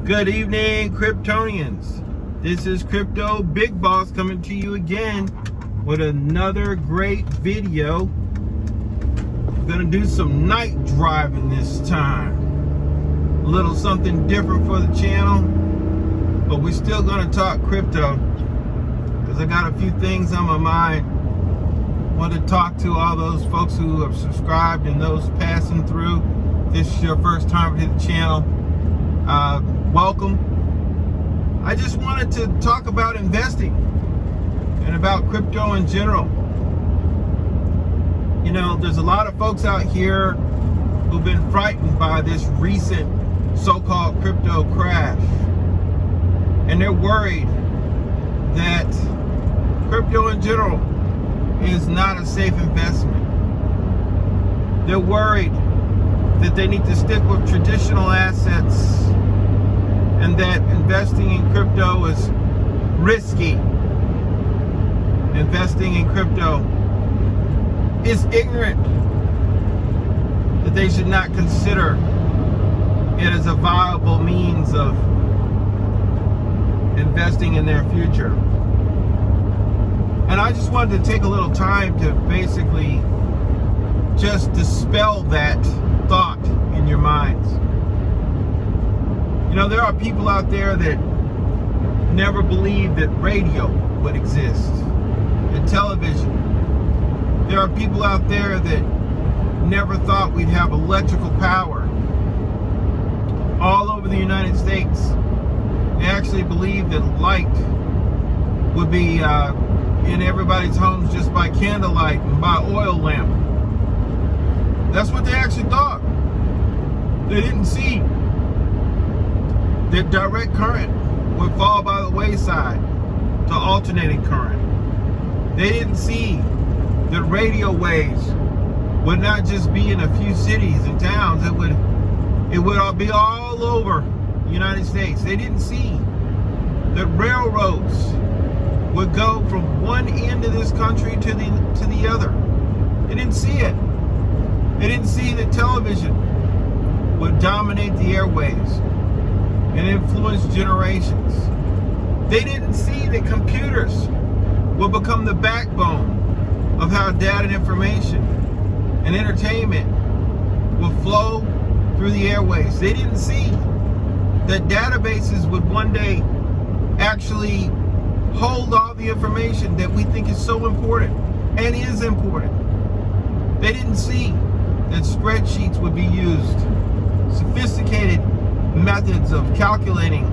Good evening, Kryptonians. This is Crypto Big Boss coming to you again with another great video. We're gonna do some night driving this time. A little something different for the channel, but we're still gonna talk crypto because I got a few things on my mind. Want to talk to all those folks who have subscribed and those passing through. If this is your first time to the channel, welcome. I just wanted to talk about investing and about crypto in general. You know, there's a lot of folks out here who've been frightened by this recent so-called crypto crash, and they're worried that crypto in general is not a safe investment. They're worried that they need to stick with traditional assets and that investing in crypto is risky. Investing in crypto is ignorant, that they should not consider it as a viable means of investing in their future. And I just wanted to take a little time to basically just dispel that thought in your minds. You know, there are people out there that never believed that radio would exist, and television. There are people out there that never thought we'd have electrical power all over the United States. They actually believed that light would be in everybody's homes just by candlelight and by oil lamp. That's what they actually thought. They didn't see that direct current would fall by the wayside to alternating current. They didn't see that radio waves would not just be in a few cities and towns. It would all be all over the United States. They didn't see that railroads would go from one end of this country to the other. They didn't see it. They didn't see that television would dominate the airwaves and influence generations. They didn't see that computers would become the backbone of how data and information and entertainment will flow through the airways. They didn't see that databases would one day actually hold all the information that we think is so important and is important. They didn't see that spreadsheets would be used, sophisticated methods of calculating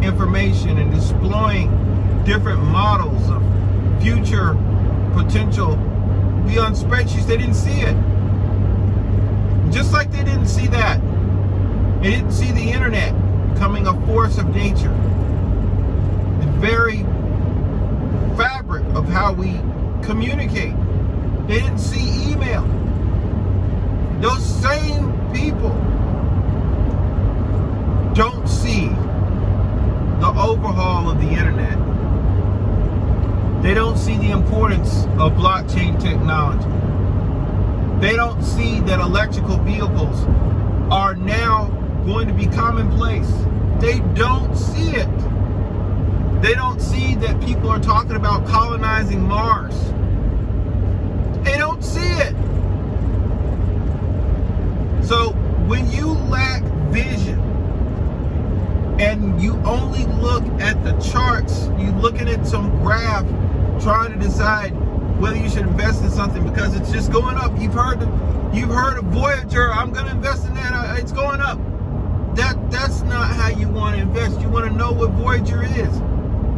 information and displaying different models of future potential beyond spreadsheets. They didn't see it. Just like they didn't see that, they didn't see the internet becoming a force of nature. The very fabric of how we communicate. They didn't see email. Those same people don't see the overhaul of the internet. They don't see the importance of blockchain technology. They don't see that electrical vehicles are now going to be commonplace. They don't see it. They don't see that people are talking about colonizing Mars. They don't see it. So when you lack vision and you only look at the charts, you're looking at some graph trying to decide whether you should invest in something because it's just going up. You've heard of Voyager. I'm going to invest in that. It's going up. That's not how you want to invest. You want to know what Voyager is.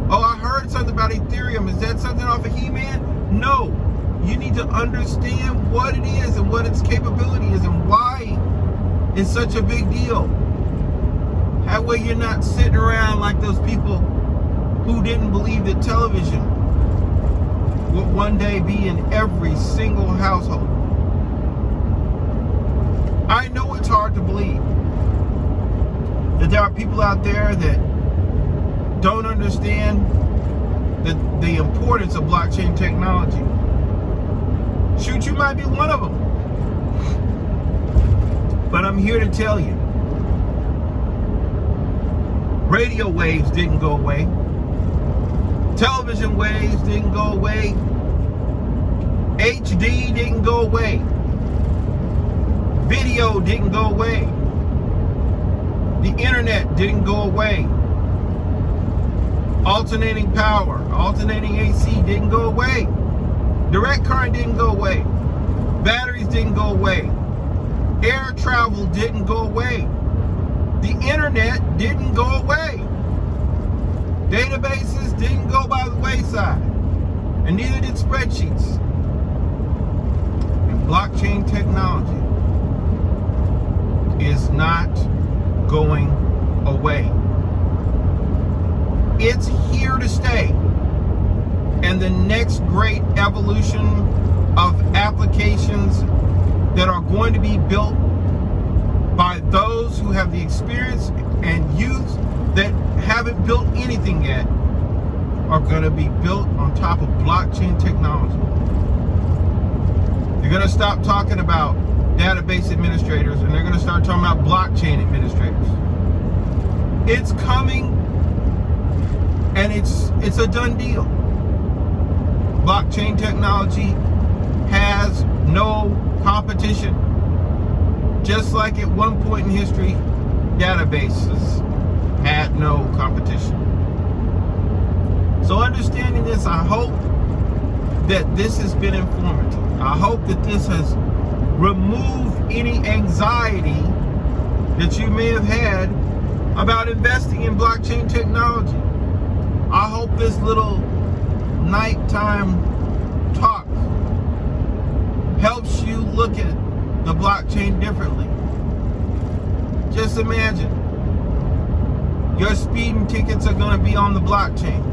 Oh, I heard something about Ethereum. Is that something off of He-Man? No. You need to understand what it is and what its capability is and why it's such a big deal. That way you're not sitting around like those people who didn't believe that television would one day be in every single household. I know it's hard to believe that there are people out there that don't understand the importance of blockchain technology. Shoot, you might be one of them. But I'm here to tell you Radio waves didn't go away. Television waves didn't go away. HD didn't go away. Video didn't go away. The internet didn't go away. Alternating power, alternating AC didn't go away. Direct current didn't go away. Batteries didn't go away. Air travel didn't go away. The internet didn't go away. Databases didn't go by the wayside. And neither did spreadsheets. And blockchain technology is not going away. It's here to stay. And the next great evolution of applications that are going to be built by those who have the experience and youth that haven't built anything yet are going to be built on top of blockchain technology. They're going to stop talking about database administrators and they're going to start talking about blockchain administrators. It's coming, and it's a done deal. Blockchain technology has no competition. Just like at one point in history, databases had no competition. So understanding this, I hope that this has been informative. I hope that this has removed any anxiety that you may have had about investing in blockchain technology. I hope this little nighttime talk helps you look at the blockchain differently. Just imagine your speeding tickets are going to be on the blockchain.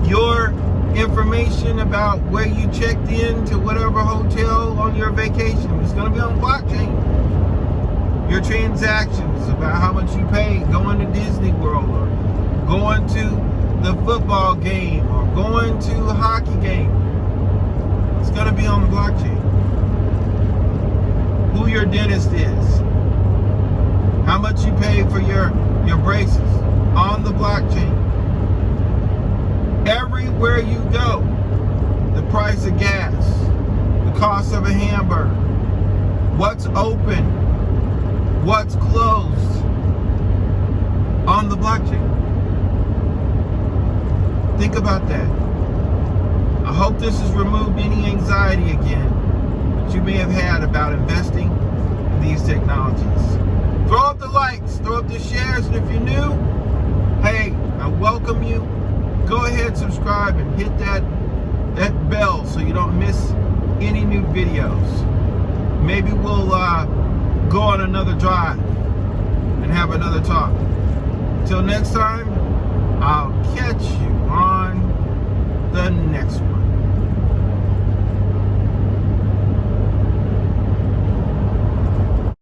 Your information about where you checked in to whatever hotel on your vacation is going to be on the blockchain. Your transactions about how much you paid going to Disney World or going to the football game or going to a hockey game, it's going to be on the blockchain. Who your dentist is, how much you pay for your braces, on the blockchain. Everywhere you go, the price of gas, the cost of a hamburger, what's open, what's closed, on the blockchain. Think about that. I hope this has removed any anxiety again that you may have had about investing in these technologies. Throw up the likes, throw up the shares, and if you're new, hey, I welcome you. Go ahead, subscribe, and hit that bell so you don't miss any new videos. Maybe we'll go on another drive and have another talk. Until next time, I'll catch you